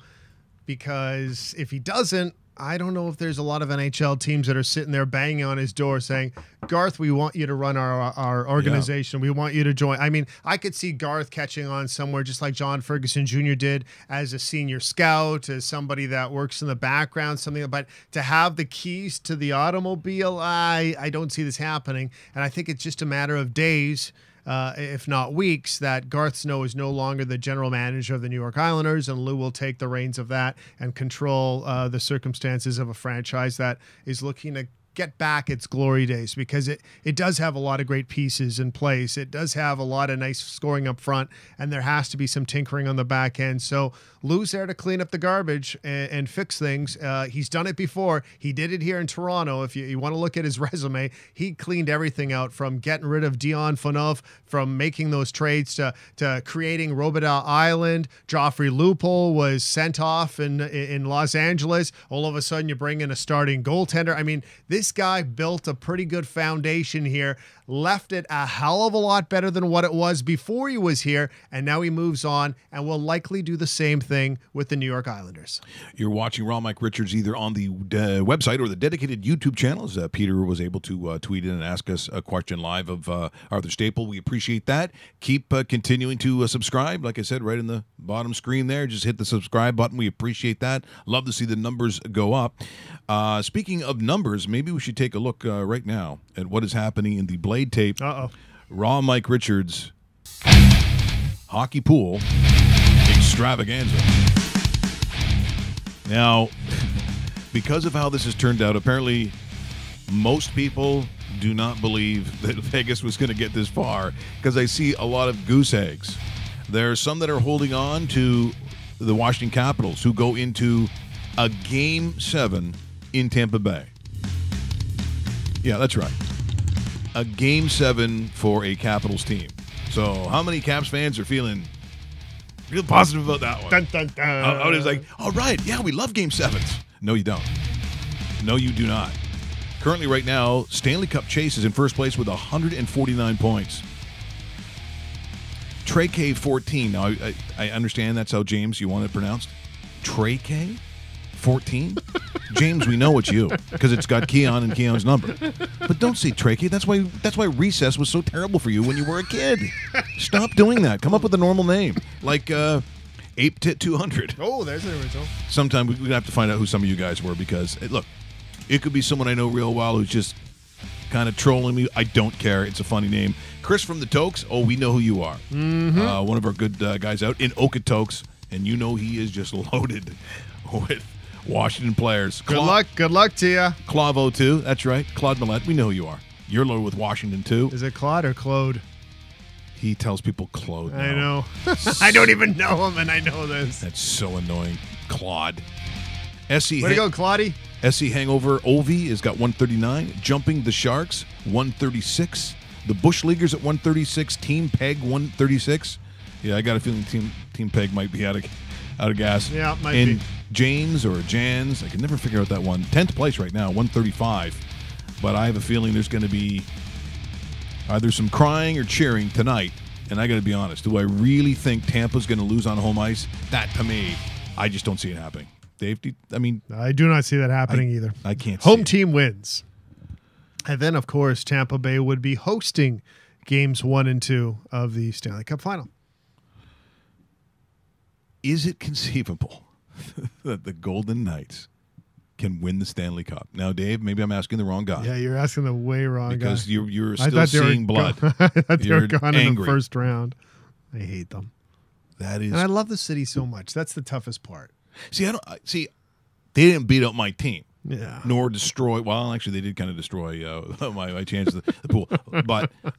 Because if he doesn't, I don't know if there's a lot of NHL teams that are sitting there banging on his door saying, Garth, we want you to run our organization. Yeah. We want you to join. I mean, I could see Garth catching on somewhere just like John Ferguson Jr. did as a senior scout, as somebody that works in the background, something. But to have the keys to the automobile, I don't see this happening. And I think it's just a matter of days, if not weeks, that Garth Snow is no longer the general manager of the New York Islanders, and Lou will take the reins of that and control the circumstances of a franchise that is looking to get back its glory days, because it does have a lot of great pieces in place. It does have a lot of nice scoring up front, and there has to be some tinkering on the back end. So Lou's there to clean up the garbage and fix things. He's done it before. He did it here in Toronto. If you want to look at his resume, he cleaned everything out, from getting rid of Dion Phaneuf, from making those trades to creating Robidoux Island. Joffrey Lupul was sent off in Los Angeles. All of a sudden, you bring in a starting goaltender. I mean, this guy built a pretty good foundation here, left it a hell of a lot better than what it was before he was here, and now he moves on and will likely do the same thing with the New York Islanders. You're watching Raw Mike Richards either on the website or the dedicated YouTube channels. Peter was able to tweet in and ask us a question live of Arthur Staple. We appreciate that. Keep continuing to subscribe. Like I said, right in the bottom screen there, just hit the subscribe button. We appreciate that. Love to see the numbers go up. Speaking of numbers, maybe we should take a look right now at what is happening in the Blade tape. Raw Mike Richards hockey pool extravaganza. Now, because of how this has turned out, apparently most people do not believe that Vegas was going to get this far, because I see a lot of goose eggs. There are some that are holding on to the Washington Capitals, who go into a Game 7 in Tampa Bay. Yeah, that's right. A Game 7 for a Capitals team. So how many Caps fans are feeling real positive about that one? Dun, dun, dun. I was like, all right, yeah, we love Game 7s. No, you don't. No, you do not. Currently, right now, Stanley Cup Chase is in first place with 149 points. Trey K 14. Now, I understand that's how, James, you want it pronounced. Trey K 14? James, we know it's you, because it's got Keon and Keon's number. But don't say Trey K. That's why recess was so terrible for you when you were a kid. Stop doing that. Come up with a normal name, like Ape Tit 200. Oh, there's an original. Sometime we're going to have to find out who some of you guys were, because, look, it could be someone I know real well who's just kind of trolling me. I don't care. It's a funny name. Chris from the Tokes. Oh, we know who you are. Mm-hmm. One of our good guys out in Okotoks, and you know he is just loaded with Washington players. Good luck to you. Clavo, too. That's right. Claude Millette. We know who you are. You're loaded with Washington, too. Is it Claude or Claude? He tells people Claude now. I know. I don't even know him, and I know this. That's so annoying. Claude. SC Way to go, Claudie. SC Hangover Ovi has got 139. Jumping the Sharks, 136. The Bush Leaguers at 136. Team Peg, 136. Yeah, I got a feeling Team Peg might be out of gas. Yeah, might and be. Janes or Jans, I can never figure out that one. 10th place right now, 135. But I have a feeling there's going to be either some crying or cheering tonight. And I got to be honest, do I really think Tampa's going to lose on home ice? That, to me, I just don't see it happening. Dave, I mean, I do not see that happening either. I can't. Home see it. team wins. And then, of course, Tampa Bay would be hosting games 1 and 2 of the Stanley Cup Final. Is it conceivable that the Golden Knights can win the Stanley Cup? Now, Dave, maybe I'm asking the wrong guy. Yeah, you're asking the way wrong because guy. you're still seeing blood. I thought they were You're gone in the angry. first round. I hate them. That is. And I love the city so much. That's the toughest part. See, see. They didn't beat up my team. Yeah. Nor destroy. Well, actually, they did kind of destroy my chances of the pool.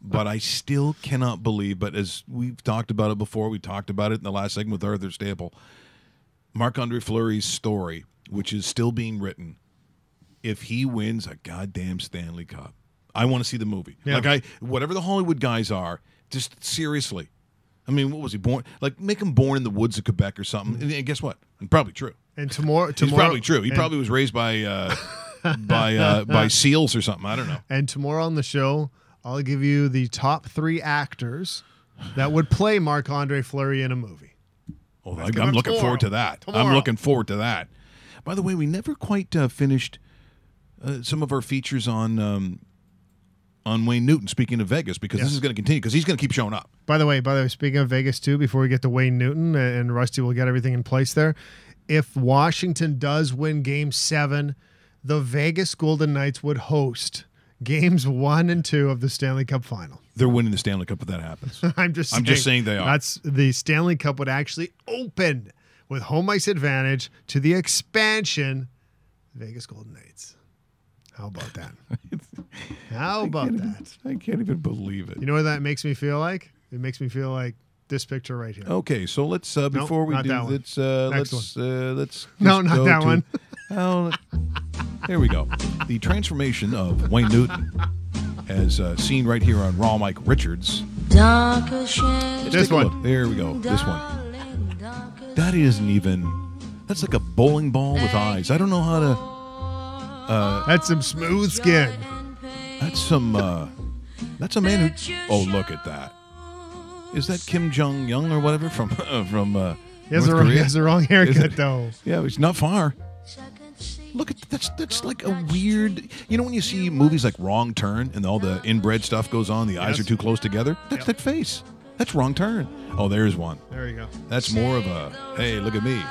But I still cannot believe. But as we've talked about it before, we talked about it in the last segment with Arthur Staple. Marc-Andre Fleury's story, which is still being written, if he wins a goddamn Stanley Cup, I want to see the movie. Yeah. Like whatever the Hollywood guys are, just seriously. I mean, what was he born? Like, make him born in the woods of Quebec or something. And guess what? And probably true. And tomorrow, It's probably true. He probably was raised by by seals or something. I don't know. And tomorrow on the show, I'll give you the top 3 actors that would play Marc-Andre Fleury in a movie. Oh, I'm looking forward to that. I'm looking forward to that. By the way, we never quite finished some of our features on Wayne Newton. Speaking of Vegas, because this is going to continue because he's going to keep showing up. By the way, speaking of Vegas too, before we get to Wayne Newton and Rusty will get everything in place there. If Washington does win Game 7, the Vegas Golden Knights would host Games 1 and 2 of the Stanley Cup Final. They're winning the Stanley Cup if that happens. I'm just saying they are. That's the Stanley Cup would actually open with home ice advantage to the expansion Vegas Golden Knights. How about that? How about that? I can't even believe it. You know what that makes me feel like? It makes me feel like this picture right here. Okay, so let's before we not do that one. let's No, not go that to- one. Oh, there we go. The transformation of Wayne Newton, as seen right here on Raw Mike Richards. Let's This take a one. look. There we go. This one. That isn't even. That's like a bowling ball with eyes. I don't know how to. That's some smooth skin. That's some. That's a man who. Oh, look at that. Is that Kim Jong Un or whatever from He has, North Korea? the wrong Is haircut it? though. Yeah, it's not far. Look at that's like a weird. You know when you see movies like Wrong Turn and all the inbred stuff goes on, the eyes are too close together. That's that face. That's Wrong Turn. Oh, there's one. There you go. That's more of a hey, look at me.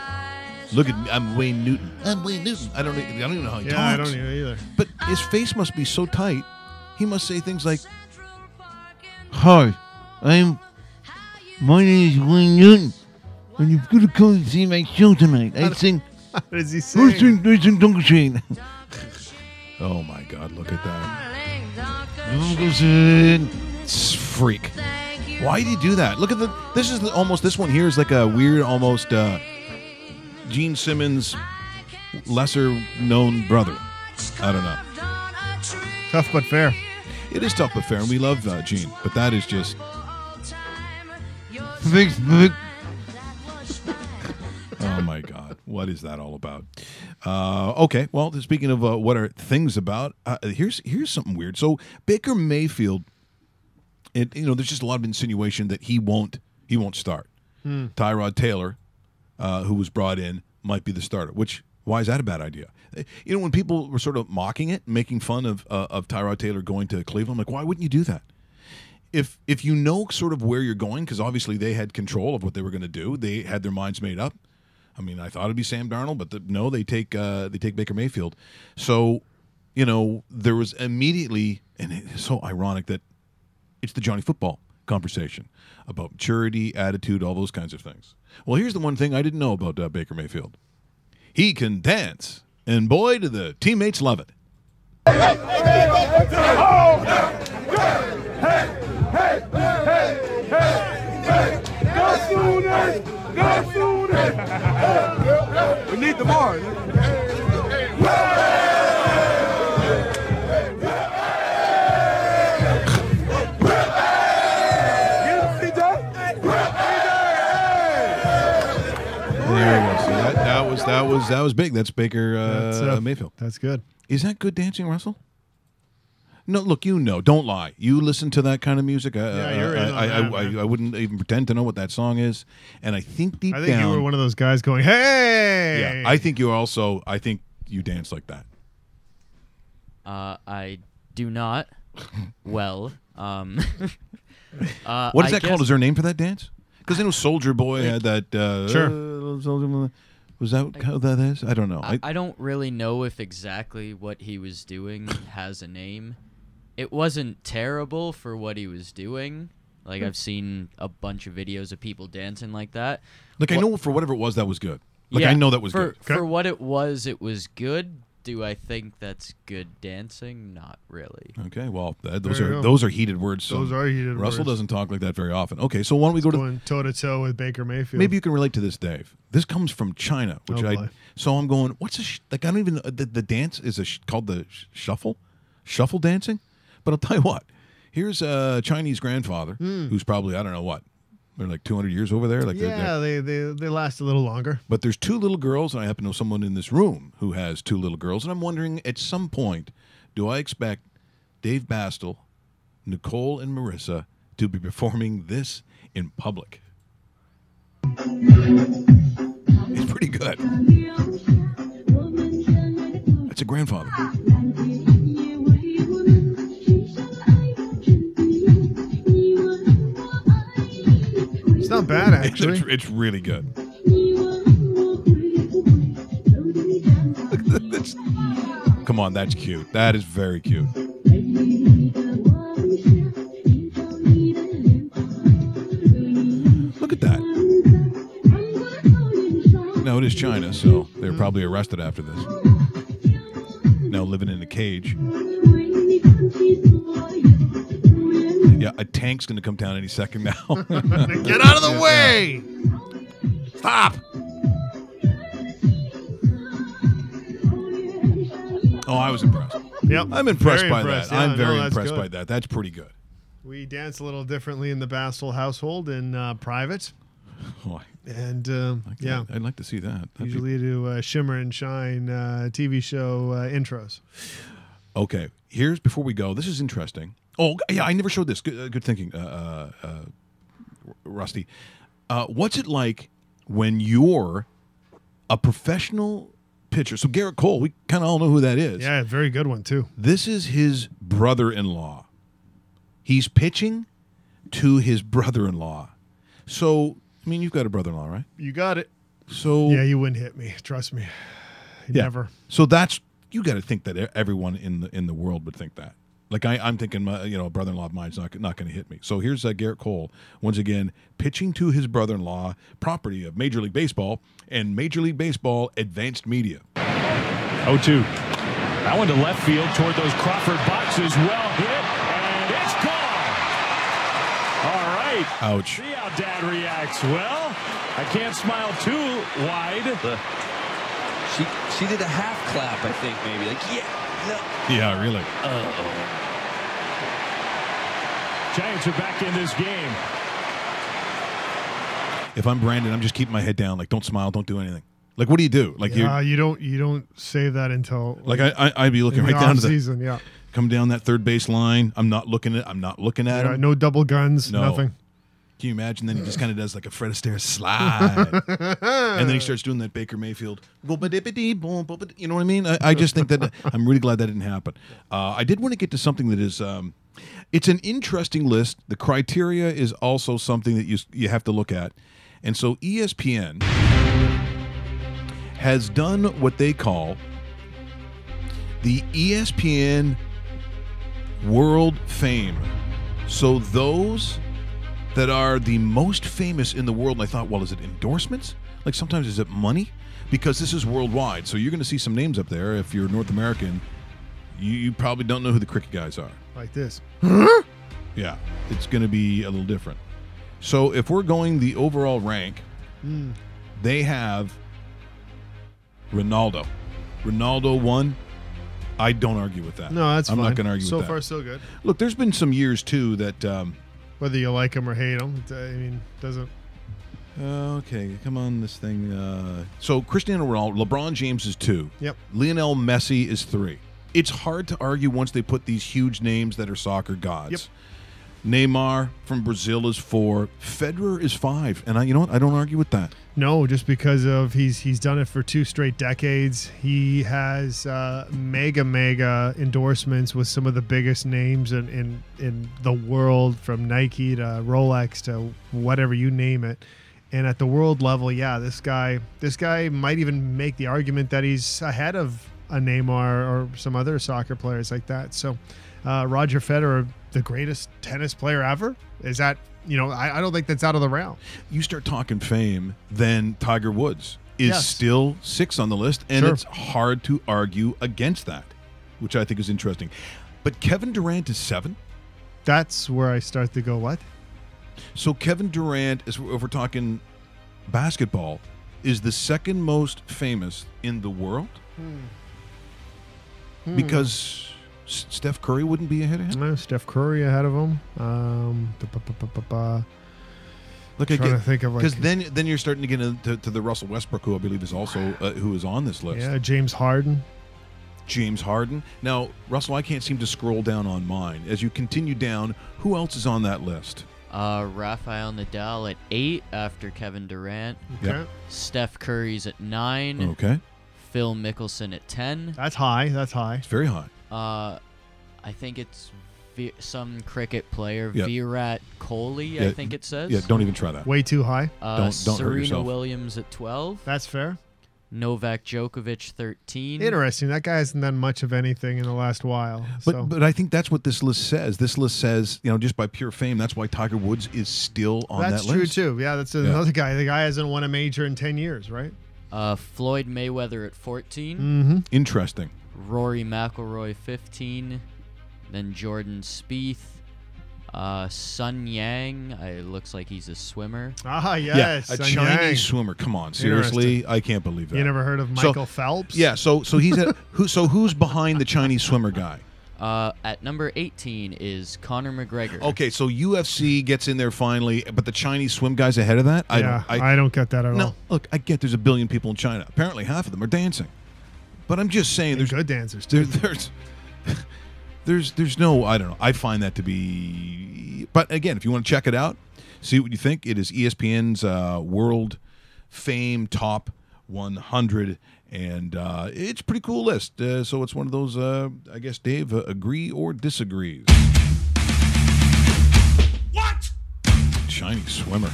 Look at me. I'm Wayne Newton. I'm Wayne Newton. I don't even know how he talks. I don't know either. But his face must be so tight. He must say things like, "Hi, my name is Wayne Newton, and you've got to come and see my show tonight. I sing." What does he say? Oh my God! Look at that. It's freak. Why did he do that? Look at the. This is almost. This one here is like a weird, almost Gene Simmons, lesser known brother. I don't know. Tough but fair. It is tough but fair, and we love Gene. But that is just. Oh my God! What is that all about? Okay, well, speaking of what are things about, here's something weird. So Baker Mayfield, there's just a lot of insinuation that he won't start. Tyrod Taylor, who was brought in, might be the starter. Why is that a bad idea? When people were sort of mocking it, making fun of Tyrod Taylor going to Cleveland, I'm like, why wouldn't you do that? If you know sort of where you're going, because obviously they had control of what they were going to do, they had their minds made up. I mean, I thought it'd be Sam Darnold, but no, they take Baker Mayfield. So, there was immediately, and it's so ironic that it's the Johnny Football conversation about maturity, attitude, all those kinds of things. Well, here's the one thing I didn't know about Baker Mayfield. He can dance, and boy, do the teammates love it. We need the more. There we go. So that was big. That's Baker Mayfield. That's good. Is that good dancing, Russell? No, look, don't lie. You listen to that kind of music. you're in on that, man. I wouldn't even pretend to know what that song is. And I think deep down, you were one of those guys going, "Hey!" Yeah, I think you also. I think you dance like that. I do not. Well, what is that called? Is there a name for that dance? Because I know Soldier Boy had that. Sure. Was that how that is? I don't know. I don't really know if exactly what he was doing has a name. It wasn't terrible for what he was doing. Like, I've seen a bunch of videos of people dancing like that. Like, I know for whatever it was, that was good. Like, I know that was good. For what it was good. Do I think that's good dancing? Not really. Okay, well, those are heated words. Those are heated Russell words. doesn't talk like that very often. Okay, so why don't we go going toe to toe with Baker Mayfield? Maybe you can relate to this, Dave. This comes from China, which so I'm going. What's like? I don't even the dance is called the shuffle dancing. But I'll tell you what. Here's a Chinese grandfather who's probably I don't know what. They're like 200 years over there. Like they last a little longer. But there's 2 little girls, and I happen to know someone in this room who has 2 little girls, and I'm wondering at some point, do I expect Dave Bastel, Nicole, and Marissa to be performing this in public? It's pretty good. That's a grandfather. It's not bad, actually. It's really good. Come on, that's cute. That is very cute. Look at that. Now, it is China, so they were probably arrested after this. Now living in a cage. Yeah, a tank's going to come down any second now. Get out of the way! Stop! Oh, I was impressed. Yep. I'm impressed by impressed. that. Yeah, I'm very that's impressed good. by that. That's pretty good. We dance a little differently in the Bastel household in private. Oh, and I'd like to see that. Usually do Shimmer and Shine TV show intros. Okay, here's before we go. This is interesting. Oh, yeah, I never showed this. Good thinking, Rusty. What's it like when you're a professional pitcher? So Garrett Cole, we kind of all know who that is. Yeah, very good one, too. This is his brother-in-law. He's pitching to his brother-in-law. So, I mean, you've got a brother-in-law, right? You got it. So yeah, you wouldn't hit me. Trust me. Never. So that's you got to think that everyone in the world would think that. Like I'm thinking, a brother-in-law of mine's not going to hit me. So here's Garrett Cole once again pitching to his brother-in-law, property of Major League Baseball and Major League Baseball Advanced Media. 0-2. That one to left field toward those Crawford boxes. Well hit, and it's gone. All right. Ouch. See how Dad reacts. Well, I can't smile too wide. She did a half clap, I think, maybe. Like, yeah. No. Yeah, really. Giants are back in this game. If I'm Brandon, I'm just keeping my head down. Like, don't smile, don't do anything. Like, what do you do? Like, you don't save that until like I'd be looking right down to the season. Yeah, come down that third base line. I'm not looking at him. No double guns. No. Nothing. Can you imagine? Then he just kind of does like a Fred Astaire slide, and then he starts doing that Baker Mayfield. You know what I mean? I just think that I'm really glad that didn't happen. I did want to get to something that is, it's an interesting list. The criteria is also something that you have to look at, and so ESPN has done what they call the ESPN World Fame. So those that are the most famous in the world. And I thought, well, is it endorsements? Like sometimes is it money? Because this is worldwide. So you're going to see some names up there. If you're North American, you probably don't know who the cricket guys are. Like this. Yeah, it's going to be a little different. So if we're going the overall rank, they have Ronaldo. Ronaldo won. I don't argue with that. No, that's I'm fine. not going to argue with that. So far, so good. Look, there's been some years, too, that... whether you like him or hate him, doesn't... Okay, come on, this thing. So Cristiano Ronaldo, LeBron James is 2. Yep. Lionel Messi is 3. It's hard to argue once they put these huge names that are soccer gods. Neymar from Brazil is 4. Federer is 5. And you know what? I don't argue with that. No, just because of he's done it for 2 straight decades. He has mega endorsements with some of the biggest names in the world, from Nike to Rolex to whatever you name it. And at the world level, yeah, this guy might even make the argument that he's ahead of a Neymar or some other soccer players like that. So Roger Federer, the greatest tennis player ever, is that, I don't think that's out of the realm. You start talking fame, then Tiger Woods is still 6 on the list, and it's hard to argue against that, which I think is interesting. But Kevin Durant is 7. That's where I start to go, what? So Kevin Durant, if we're talking basketball, is the second most famous in the world? Because Steph Curry wouldn't be ahead of him? No, Steph Curry ahead of him. Look, trying to think of, like, because then you're starting to get into the Russell Westbrook, who I believe is also who is on this list. Yeah, James Harden. Now, Russell, I can't seem to scroll down on mine. As you continue down, who else is on that list? Rafael Nadal at 8 after Kevin Durant. Okay. Steph Curry's at 9. Okay. Phil Mickelson at 10. That's high. It's very high. I think it's some cricket player, Yeah. Virat Kohli, I think it says. Yeah, don't even try that. Way too high. Don't hurt Serena yourself. Williams at 12. That's fair. Novak Djokovic 13. Interesting. That guy hasn't done much of anything in the last while. But I think that's what this list says. This list says, just by pure fame, that's why Tiger Woods is still on that list. That's true, too. Yeah, that's another guy. The guy hasn't won a major in 10 years, right? Floyd Mayweather at 14. Mm-hmm. Interesting. Rory McIlroy 15. Then Jordan Spieth. Sun Yang. It looks like he's a swimmer. Yes. A Sun Chinese Yang. swimmer. Come on, seriously, I can't believe that. You never heard of Michael Phelps? Yeah. So he's who's behind the Chinese swimmer guy? At number 18 is Conor McGregor. Okay, so UFC gets in there finally, but the Chinese swim guy's ahead of that. I don't get that at all. No, look, I get there's a billion people in China. Apparently, half of them are dancing. But I'm just saying, there's good dancers too. There's no, I don't know. I find that to be. But again, if you want to check it out, see what you think. It is ESPN's World Fame Top 100, and it's a pretty cool list. So it's one of those. I guess Dave agree or disagrees. What? Chinese swimmer.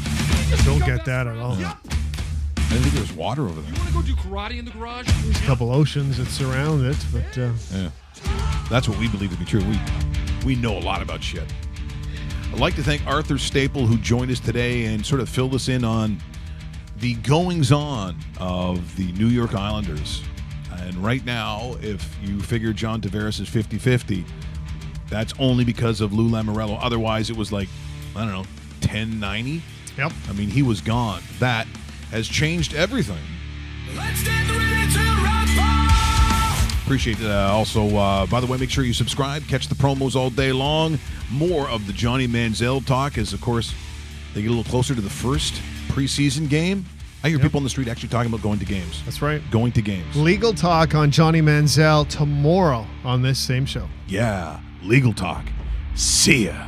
Don't get that at all. I think there's water over there. You want to go do karate in the garage? There's a couple oceans that surround it, but yeah, that's what we believe to be true. We know a lot about shit. I'd like to thank Arthur Staple, who joined us today and sort of filled us in on the goings-on of the New York Islanders. And right now, if you figure John Tavares is 50-50, that's only because of Lou Lamoriello. Otherwise, it was like, I don't know, 10-90? Yep. I mean, he was gone. That has changed everything. Appreciate it. Also, by the way, make sure you subscribe. Catch the promos all day long. More of the Johnny Manziel talk as, of course, they get a little closer to the first preseason game. I hear people on the street actually talking about going to games. That's right. Going to games. Legal talk on Johnny Manziel tomorrow on this same show. Yeah, legal talk. See ya.